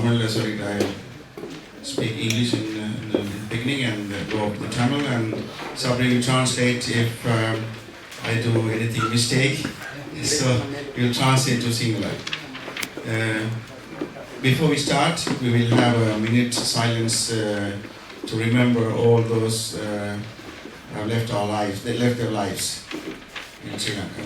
Tamil, sorry, I speak English in the beginning and go up to Tamil, and somebody will translate if I do anything mistake. So we'll translate to Sinhala. Before we start, we will have a minute silence to remember all those who have left our lives. They left their lives in Sri Lanka.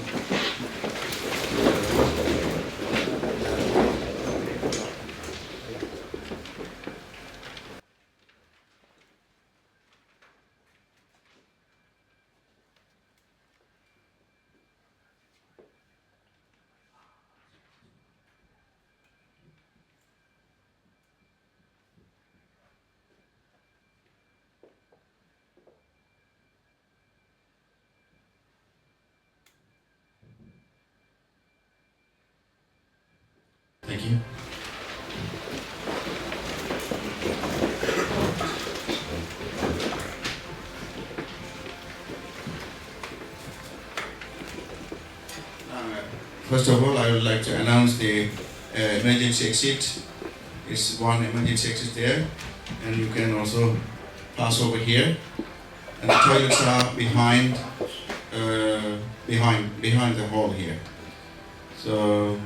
Thank you. First of all, I would like to announce the emergency exit. It's one emergency exit there, and you can also pass over here. And the toilets are behind the hall here. So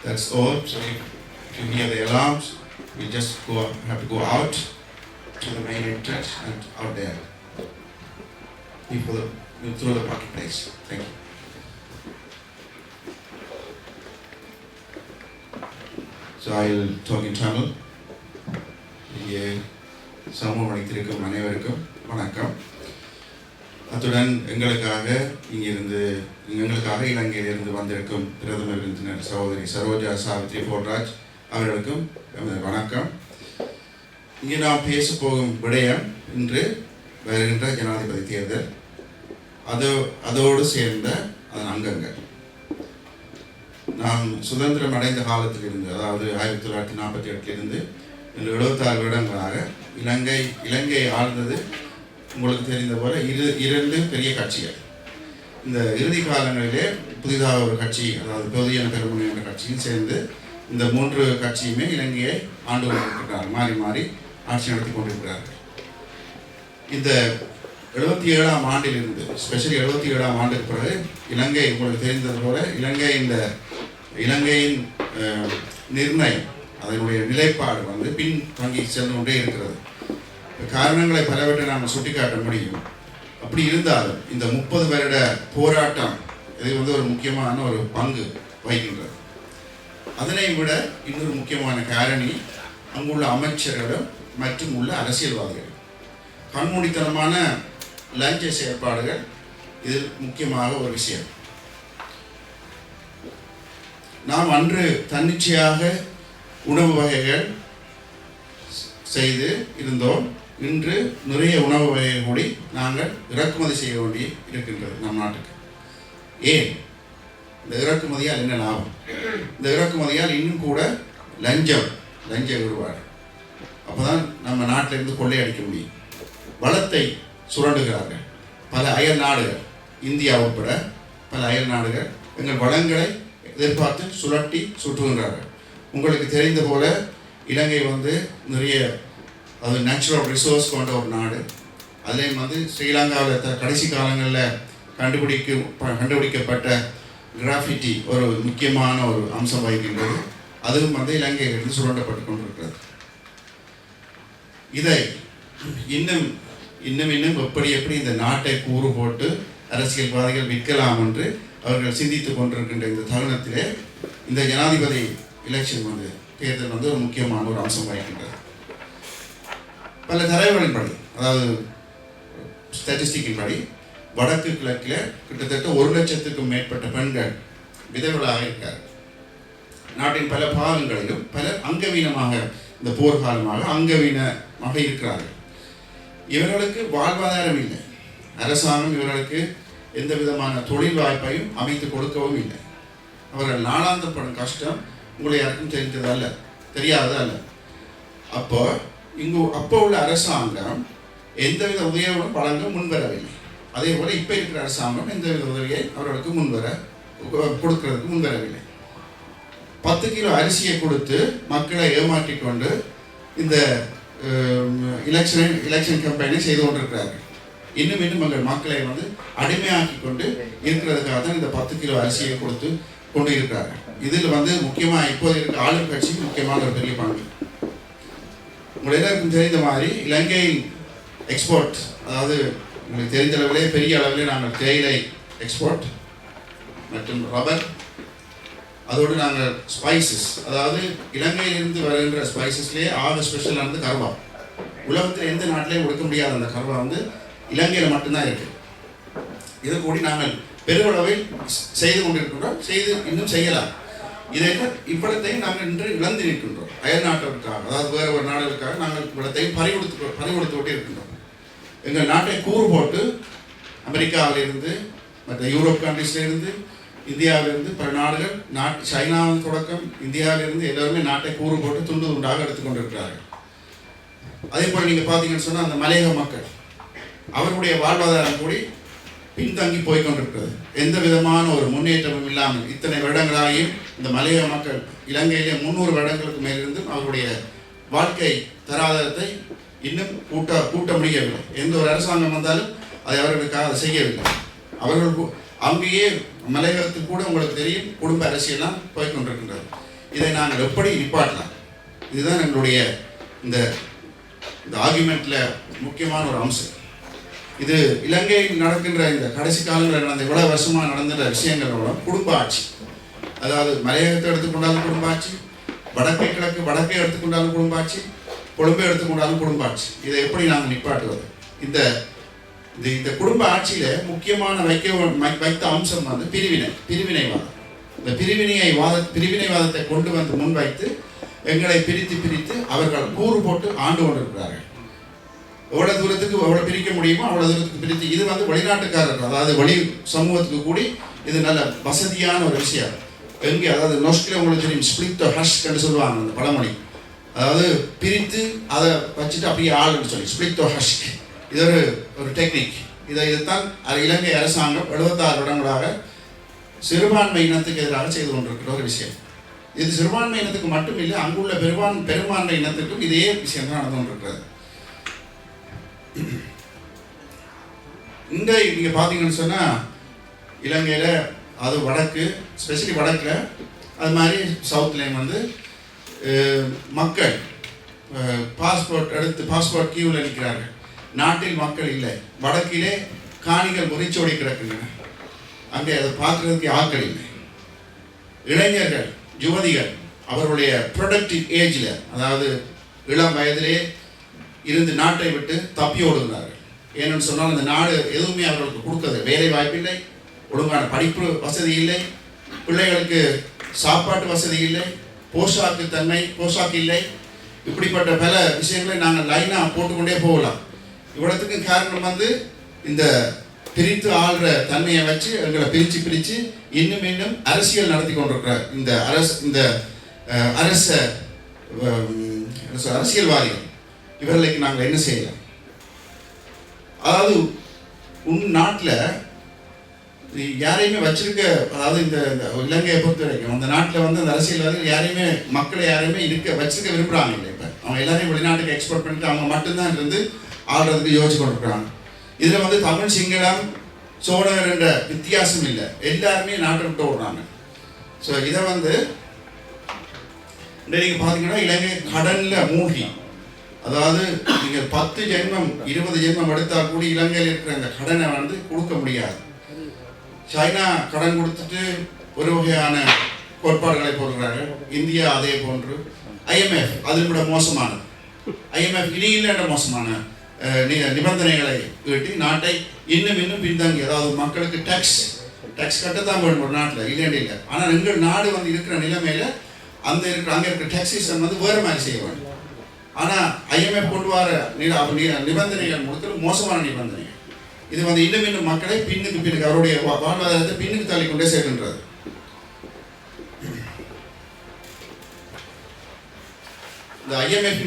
that's all. So if you hear the alarms, we just have to go out to the main entrance and out there. Through the parking place. Thank you. So I'll talk in Tamil. இங்கே சமூக அனைத்திற்கும் அனைவருக்கும் வணக்கம். அத்துடன் எங்களுக்காக இலங்கையிலிருந்து வந்திருக்கும் பிரதமர் விருந்தினர் சகோதரி சரோஜா சாவித்ரி போல்ராஜ் அவர்களுக்கும் வணக்கம். இங்கே நாம் பேச போகும் விடயம் இன்று வருகின்ற ஜனாதிபதி தேர்தல், அதோடு சேர்ந்த அதன் அங்கங்கள். நாம் சுதந்திரம் அடைந்த காலத்திலிருந்து, அதாவது 1948 76 வருடங்களாக இலங்கை ஆழ்ந்தது உங்களுக்கு தெரிந்த போல இரண்டு பெரிய கட்சிகள். இந்த இறுதி காலங்களிலே புதிதாக ஒரு கட்சி, அதாவது பொதுஜன பெரமுன என்ற கட்சியும் சேர்ந்து இந்த மூன்று கட்சியுமே இலங்கையை ஆண்டு கொண்டிருக்கிறார்கள், மாறி மாறி ஆட்சி நடத்தி கொண்டிருக்கிறார்கள். இந்த 77ஆம் ஆண்டிலிருந்து, ஸ்பெஷலி 77ஆம் ஆண்டுக்கு பிறகு இலங்கை உங்களுக்கு தெரிந்தது போல இலங்கையின் நிர்ணயம், அதனுடைய நிலைப்பாடு பின்தங்கி சென்று கொண்டே இருக்கிறது. காரணங்களை பலவற்றை நாம் சுட்டிக்காட்ட முடியும். அப்படி இருந்தாலும் இந்த 30 வருட போராட்டம் இது ஒரு முக்கியமான ஒரு பங்கு வகிக்கின்றது. அதனை விட இன்னொரு முக்கியமான காரணி அங்குள்ள அமைச்சர்களும் மற்றும் உள்ள அரசியல்வாதிகள். கண்மூடித்தனமான லஞ்ச செயற்பாடுகள் இதில் முக்கியமாக ஒரு விஷயம். நாம் அன்று தன்னிச்சையாக உணவு வகைகள் செய்து இருந்தோம். இன்று நிறைய உணவு வகைகள் கூடி நாங்கள் இறக்குமதி செய்ய வேண்டி இருக்கின்றது நம் நாட்டுக்கு. ஏன்? இந்த இறக்குமதியால் என்ன லாபம்? இந்த இறக்குமதியால் இன்னும் கூட லஞ்ச விடுபாடு. அப்போதான் நம்ம நாட்டிலிருந்து கொள்ளையடிக்க முடியும். வளத்தை சுரண்டுகிறார்கள் பல அயல் நாடுகள், இந்தியா உட்பட பல அயல் நாடுகள் எங்கள் வளங்களை எதிர்பார்த்து சுற்றுகின்றார்கள். உங்களுக்கு தெரிந்த போல இலங்கை நிறைய நேச்சுரல் ரிசோர்ஸ் கொண்ட ஒரு நாடு. அதுலேயும் ஸ்ரீலங்காவில் கடைசி காலங்களில் கண்டுபிடிக்கப்பட்ட கிராஃபிட்டி ஒரு முக்கியமான ஒரு அம்சம் வகிக்கின்றது. அதுவும் இலங்கையிலிருந்து சுரண்டப்பட்டு கொண்டிருக்கிறது. இதை இன்னும் எப்படி இந்த நாட்டை கூறு போட்டு அரசியல்வாதிகள் விற்கலாம் என்று அவர்கள் சிந்தித்துக் கொண்டிருக்கின்ற இந்த தருணத்திலே இந்த ஜனாதிபதி எலெக்ஷன் தேர்தல் ஒரு முக்கியமான ஒரு அம்சம் வகிக்கின்றது. பல தரவுகளின்படி, அதாவது ஸ்டாட்டிஸ்டிக்கின் படி வடக்கு கிழக்கில் கிட்டத்தட்ட 1 லட்சத்துக்கும் மேற்பட்ட பெண்கள் விதவைகளாக இருக்கார். நாட்டின் பல பாகங்களிலும் பல அங்கவீனமாக, இந்த போர்க்காலமாக அங்கவீனமாக இருக்கிறார்கள். இவர்களுக்கு வாழ்வாதாரம் இல்லை. அரசாங்கம் இவர்களுக்கு எந்த விதமான தொழில் வாய்ப்பையும் அமைத்து கொடுக்கவும் இல்லை. அவர்கள் நாளாந்தப்படும் கஷ்டம் உங்களை யாருக்கும் தெரியாதது அல்ல. அப்போ உள்ள அரசாங்கம் எந்தவித உதவியும் வழங்க முன்வரவில்லை. அதே போல இப்போ இருக்கிற அரசாங்கம் எந்தவித உதவியை அவர்களுக்கு கொடுக்கறதுக்கு முன்வரவில்லை. 10 கிலோ அரிசியை கொடுத்து மக்களை ஏமாற்றி கொண்டு இந்த எலெக்ஷன் கேம்பெயினை செய்து கொண்டிருக்கிறார்கள். இன்னும் மக்களை வந்து அடிமையாக்கி கொண்டு இருக்கிறதுக்காக தான் இந்த 10 கிலோ அரிசியை கொடுத்து கொண்டு இருக்கிறார்கள். இதில் வந்து முக்கியமாக இப்போது இருக்க ஆளும் கட்சிக்கு முக்கியமான ஒரு பெரிய பங்கு. உங்களுக்கு எல்லாருக்கும் தெரிந்த மாதிரி இலங்கையின் எக்ஸ்போர்ட், அதாவது உங்களுக்கு தெரிந்த அளவிலே பெரிய அளவிலே நாங்கள் தேயிலை எக்ஸ்போர்ட் மற்றும் ரப்பர், அதோடு நாங்கள் ஸ்பைசஸ், அதாவது இலங்கையிலிருந்து வருகின்ற ஸ்பைசஸ்லேயே ஆக ஸ்பெஷலானது கர்வா. உலகத்தில் எந்த நாட்டிலையும் கொடுக்க முடியாத அந்த கர்வா வந்து இலங்கையில் மட்டும்தான் இருக்குது. இதை கூடி நாங்கள் பெருமளவில் செய்து கொண்டிருக்கின்றோம், செய்து இன்னும் செய்யலாம். இதை இவ்விடத்தையும் நாங்கள் இன்று இழந்து நிற்கின்றோம். அயல் நாட்டிற்காக, அதாவது வேறு ஒரு நாடுகளுக்காக நாங்கள் இவ்விடத்தையும் பறிகொடுத்து கொண்டே இருக்கின்றோம். எங்கள் நாட்டை கூறு போட்டு அமெரிக்காவிலிருந்து மற்ற யூரோப் கண்ட்ரீஸ்லேருந்து இந்தியாவிலிருந்து பல நாடுகள் சைனாவின் தொடக்கம் இந்தியாவிலிருந்து எல்லாருமே நாட்டை கூறு போட்டு துண்டு துண்டாக எடுத்துக்கொண்டிருக்கிறார்கள். அதே போல் நீங்கள் பார்த்தீங்கன்னு சொன்னால் அந்த மலையக மக்கள் அவர்களுடைய வாழ்வாதாரம் கூடி பின்தங்கி போய்கொண்டிருக்கிறது. எந்த விதமான ஒரு முன்னேற்றமும் இல்லாமல் இத்தனை வருடங்களாகியும் இந்த மலையக மக்கள் இலங்கையிலே 300 வருடங்களுக்கு மேலிருந்து அவருடைய வாழ்க்கை தராதரத்தை இன்னும் கூட்ட முடியவில்லை. எந்த ஒரு அரசாங்கம் வந்தாலும் அதை அவர்களுக்காக செய்யவில்லை. அவர்கள் அங்கேயே மலையகத்தில் கூட உங்களுக்கு தெரியும் குடும்ப அரசியல்லாம் போய்கொண்டிருக்கின்றது. இதை நாங்கள் எப்படி நிப்பாட்டலாம்? இதுதான் எங்களுடைய இந்த ஆர்குமெண்ட்ல முக்கியமான ஒரு அம்சம். இது இலங்கையில் நடக்கின்ற இந்த கடைசி காலங்களில் நடந்த இவ்வளவு வருஷமாக நடந்த விஷயங்களோட குடும்ப ஆட்சி, அதாவது மலையகத்தை எடுத்துக்கொண்டாலும் குடும்ப ஆட்சி, வடக்கை கிழக்கு வடக்கை எடுத்துக்கொண்டாலும் குடும்ப ஆட்சி, கொழும்பை எடுத்துக்கொண்டாலும் குடும்ப ஆட்சி. இதை எப்படி நாங்கள் நிப்பாட்டுவது? இந்த குடும்ப ஆட்சியில முக்கியமான வைத்த அம்சம் வந்து பிரிவினைவாதம். இந்த பிரிவினைவாதத்தை கொண்டு வந்து முன்வைத்து எங்களை பிரித்து அவர்கள் கூறு போட்டு ஆண்டு கொண்டிருக்கிறார்கள். எவ்வளவு தூரத்துக்கு எவ்வளவு பிரிக்க முடியுமோ அவ்வளவு தூரத்துக்கு பிரித்து, இது வந்து வெளிநாட்டுக்காரர்கள், அதாவது வெளி சமூகத்துக்கு கூடி இது நல்ல வசதியான ஒரு விஷயம். எங்கே, அதாவது நொஸ்கில் உங்களுக்கு தெரியும், ஸ்பிளிட் தி ஹஷ் என்று சொல்லுவாங்க அந்த பழமொழி. அதாவது பிரித்து அதை வச்சுட்டு அப்படியே ஆளுன்னு சொல்லி ஸ்பிளிட் தி ஹஷ். இது ஒரு டெக்னிக். இதைத்தான் இலங்கை அரசாங்கம் 76 வருடங்களாக சிறுபான்மை இனத்துக்கு எதிராக செய்து கொண்டிருக்கிற ஒரு விஷயம். இது சிறுபான்மை இனத்துக்கு மட்டும் இல்லை, அங்குள்ள பெரும்பான்மை இனத்துக்கும் இதே விஷயம் தான் நடந்து கொண்டிருக்கிறது. இந்த நீங்க பார்த்தீங்கன்னு சொன்னா இலங்கையில, அது வடக்கு, ஸ்பெஷலி வடக்குல, அது மாதிரி சவுத்லேயும் வந்து மக்கள் பாஸ்போர்ட் கியூவில் நிற்கிறார்கள். நாட்டில் மக்கள் இல்லை. வடக்கிலே காணிகள் முறிச்சோடி கிடக்கின்றன. அங்கே அதை பார்க்கறதுக்கு ஆட்கள் இல்லை. இளைஞர்கள், யுவதிகள் அவர்களுடைய ப்ரொடக்டிவ் ஏஜில், அதாவது இளம் வயதிலே இருந்து நாட்டை விட்டு தப்பி ஓடுகிறார்கள். ஏன்னு சொன்னால் அந்த நாடு எதுவுமே அவர்களுக்கு கொடுக்குறது, வேலை வாய்ப்பு இல்லை, ஒழுங்கான படிப்பு வசதி இல்லை, பிள்ளைகளுக்கு சாப்பாட்டு வசதி இல்லை, போஷாக்கு இல்லை. இப்படிப்பட்ட பல விஷயங்களை நாங்கள் லைனாக போட்டுக்கொண்டே போகலாம். இவ்வளவுக்கு காரணம் வந்து இந்த பிரித்து ஆள்ற தன்மையை வச்சு எங்களை பிரித்து இன்னும் அரசியல் நடத்தி கொண்டிருக்கிற இந்த அரசியல்வாதிகள், இவர்களுக்கு நாங்கள் என்ன செய்யலாம்? அதாவது நாட்டில் யாரையுமே வச்சிருக்க, அதாவது இந்த இலங்கையை பொறுத்த வரைக்கும் அந்த நாட்டில் வந்து அந்த அரசியல்வாதிகள் மக்களை யாரையுமே வச்சிருக்க விரும்புகிறாங்க இல்லை. இப்போ அவங்க எல்லாரையும் வெளிநாட்டுக்கு எக்ஸ்போர்ட் பண்ணிட்டு அவங்க மட்டும்தான் இருந்து ஆடுறதுக்கு யோசிச்சு கொண்டிருக்கிறாங்க. இதில் வந்து தமிழ், சிங்களம், சோழர் என்ற வித்தியாசம் இல்லை, எல்லாருமே நாட்டை விட்டு ஓடுறாங்க. ஸோ இதை வந்து நீங்கள் பார்த்தீங்கன்னா இலங்கை கடனில் மூழ்கி, அதாவது நீங்கள் 10 ஜென்மம் 20 ஜென்மம் எடுத்தால் கூட இலங்கையில் இருக்கிற அந்த கடனை வந்து கொடுக்க முடியாது. சைனா கடன் கொடுத்துட்டு ஒரு வகையான கோட்பாடுகளை போடுறார்கள். இந்தியா அதே போன்று. IMF அதில் கூட மோசமானது. IMF இனியில்லைன்ற மோசமான நிபந்தனைகளை ஈட்டி நாட்டை இன்னும் பின்தங்கி, அதாவது மக்களுக்கு டேக்ஸ் கட்டத்தான் வேணும் ஒரு நாட்டில், இல்லைன்னு இல்லை. ஆனால் எங்கள் நாடு வந்து இருக்கிற நிலைமையில அங்கே இருக்கிற டேக்ஸேஷன் வந்து வேறு மாதிரி செய்ய வேண்டும். ஆனால் IMF கொண்டு வர நிபந்தனைகள் முழுக்க மோசமான நிபந்தனைகள். இது வந்து இன்னும் மக்களை பின்னுக்கு அவருடைய வாழ்வாதாரத்தை பின்னுக்கு தள்ளிக்கொண்டே சேர்க்கின்றது. இந்த IMF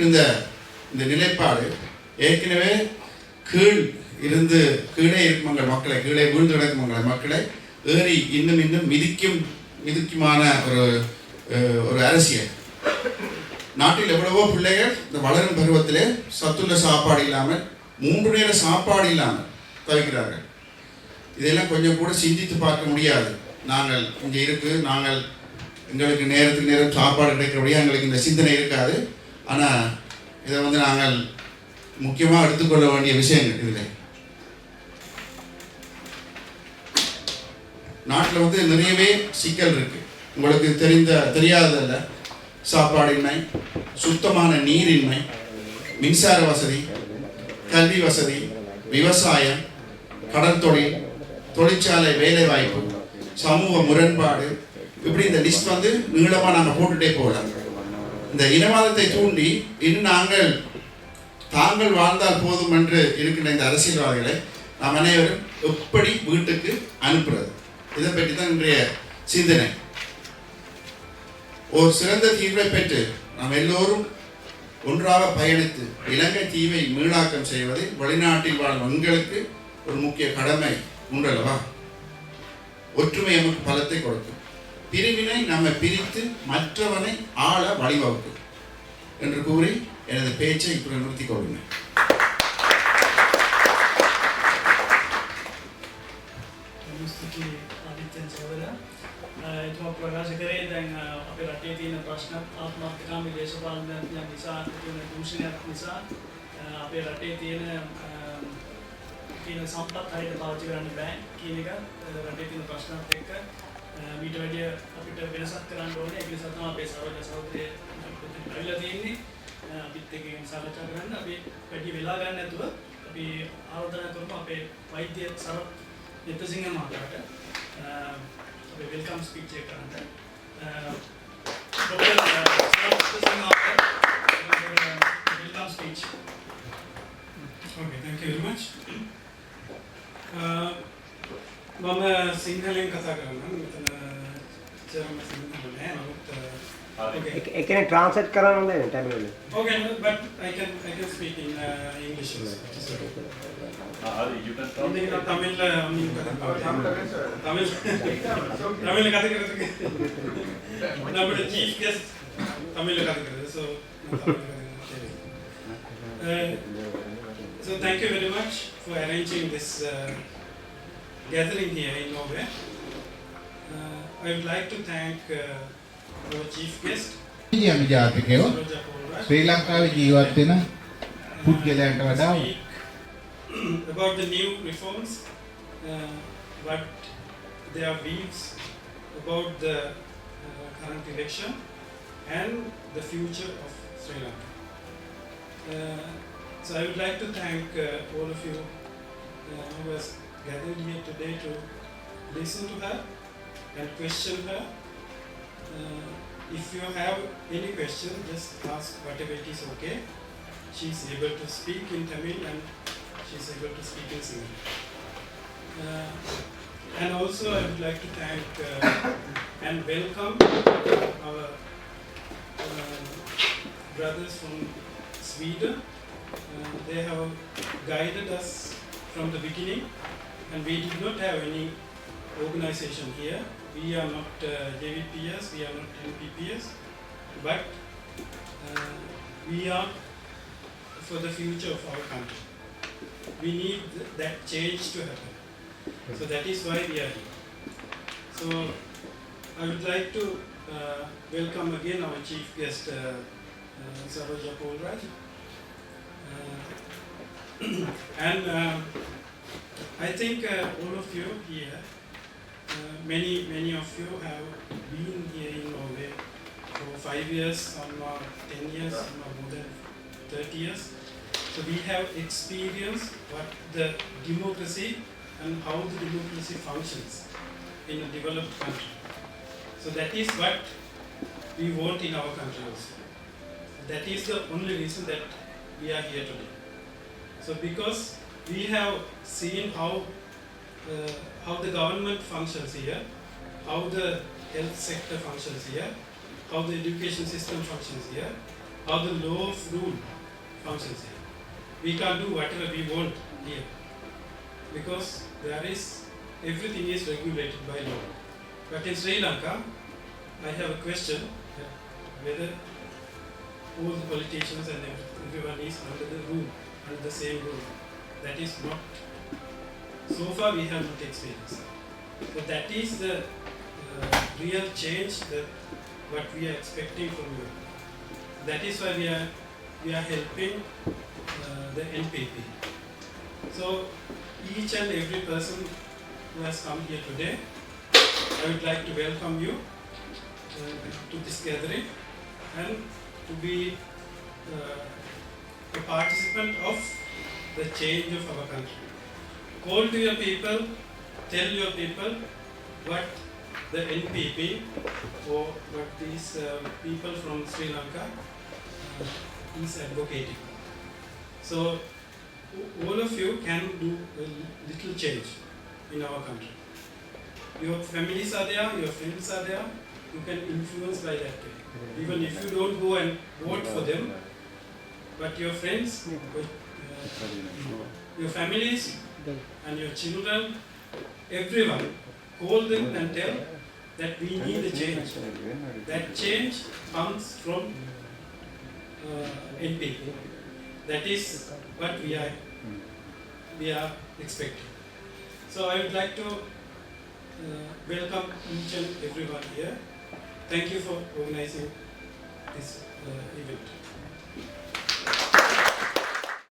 இந்த நிலைப்பாடு ஏற்கனவே கீழே இருக்கும் மக்களை, கீழே வீழ்ந்து கிடக்கும் மக்களை ஏறி இன்னும் மிதிக்குமான ஒரு ஒரு அரசியல். நாட்டில் எவ்வளவோ பிள்ளைகள் இந்த வளரும் பருவத்திலே சத்துள்ள சாப்பாடு இல்லாமல் 3 நேர சாப்பாடு இல்லாமல் தவிக்கிறார்கள். இதெல்லாம் கொஞ்சம் கூட சிந்தித்து பார்க்க முடியாது. நாங்கள் இங்கே நாங்கள் எங்களுக்கு நேரத்துக்கு நேரம் சாப்பாடு கிடைக்கிறபடியாக எங்களுக்கு இந்த சிந்தனை இருக்காது. ஆனால் இதை நாங்கள் முக்கியமாக எடுத்துக்கொள்ள வேண்டிய விஷயங்கள். இதில் நாட்டில் நிறையவே சிக்கல் இருக்குது. உங்களுக்கு தெரியாததில்ல, சாப்பாடின்மை, சுத்தமான நீரின்மை, மின்சார வசதி, கல்வி வசதி, விவசாயம், கடல் தொழில், தொழிற்சாலை வேலைவாய்ப்பு, சமூக முரண்பாடு, இப்படி இந்த லிஸ்ட் நீளமாக நாங்கள் போட்டுகிட்டே போகலாம். இந்த இனவாதத்தை தூண்டி இன்னும் தாங்கள் வாழ்ந்தால் போதும் என்று இருக்கின்ற இந்த அரசியல்வாதிகளை நாம் அனைவரும் எப்படி வீட்டுக்கு அனுப்புறது, இதை பற்றி தான் இன்றைய சிந்தனை. ஒரு சிறந்த தீர்வை பெற்று நாம் எல்லோரும் ஒன்றாக பயணித்து இலங்கை தீவை மீளாக்கம் செய்வது வெளிநாட்டில் வாழும் எங்களுக்கு ஒரு முக்கிய கடமை உண்டல்லவா? ஒற்றுமை நமக்கு பலத்தை கொடுக்கும். பிரிவினை நம்மை பிரித்து மற்றவனை ஆள வழிவகுக்கும் என்று கூறி எனது பேச்சை இப்படி நிறுத்திக் கொள்ளுங்கள். එතුමා ප්‍රකාශ කරේ දැන් අපේ රටේ තියෙන ප්‍රශ්න ආත්මාර්ථකාමී දේශපාලනඥයන් නිසා තියෙන දූෂණයක් නිසා අපේ රටේ තියෙන සම්පත් හරියට පාවිච්චි කරන්න බෑ කියන එක රටේ තියෙන ප්‍රශ්නත් එක්ක මීට වැඩිය අපිට වෙනසක් කරන්න ඕනේ. ඒක නිසා තමයි අපේ සහෝදර සහෝදරිය ඇවිල්ලා තියෙන්නේ. අපිත් එක්ක සාකච්ඡා කරන්න. අපි වැඩි වෙලා ගන්න නැතුව අපි ආරාධනා කරමු අපේ වෛද්‍ය සරත් නිතසිංහ මහතාට welcome speech welcome speech. Okay, thank you very much. මම සිංහලෙන් කතා කරනවා. මෙතන ජර්මන් සිංහල නෑ. එකනේ ට්‍රාන්ස්ලේට් කරන්න ඕනේ ටැබ්ලෙට් එකේ. Okay, but I can speak in English. you can talk. Tamil கதை करते நம்மளோட चीफ गेस्ट தமிழ்ல கதை करது. So thank you very much for arranging this gathering here in Norway. I would like to thank our chief guest. ජාතිකයෝ ශ්‍රී ලංකාවේ ජීවත් වෙන පුද්ගලයන්ට වඩා about the new reforms, what their views about the current election and the future of Sri Lanka. So I would like to thank all of you who has gathered here today to listen to her and question her. If you have any question, just ask whatever it is okay. She is able to speak in Tamil and she is able to speak in Sinhala. And also I would like to thank and welcome our brothers from Sweden. They have guided us from the beginning, and we did not have any organization here. We are not JVPS, we are not NPPS, but we are for the future of our country. We need that change to happen. So that is why we are here. So I would like to welcome again our chief guest, Saroja Polraj. And I think all of you here, many of you have been here in Norway for 5 years, some are 10 years, some are more than 30 years. So we have experienced what the democracy and how the democracy functions in a developed country. So that is what we want in our country also. That is the only reason that we are here today. So because we have seen how the government functions here, how the health sector functions here, how the education system functions here, how the law of rule functions here. We can't do whatever we want here because everything is regulated by law. But in Sri Lanka, I have a question whether all the politicians and everyone is under the rule, under the same rule. That is not, so far we have not experienced. So that is the real change that what we are expecting from you. That is why we are helping the NPP. So each and every person who has come here today, I would like to welcome you to this gathering and to be a participant of the change of our country. Call to your people, tell your people what the NPP or what these people from Sri Lanka is advocating. So all of you can do a little change in our country. Your families are there, your friends are there, you can influence by that way. Even if you don't go and vote for them, but your friends, your families and your children, everyone, call them and tell that we need a change. That change comes from NPP. That is what we are expecting. So I would like to welcome each and everyone here. Thank you for organizing this event.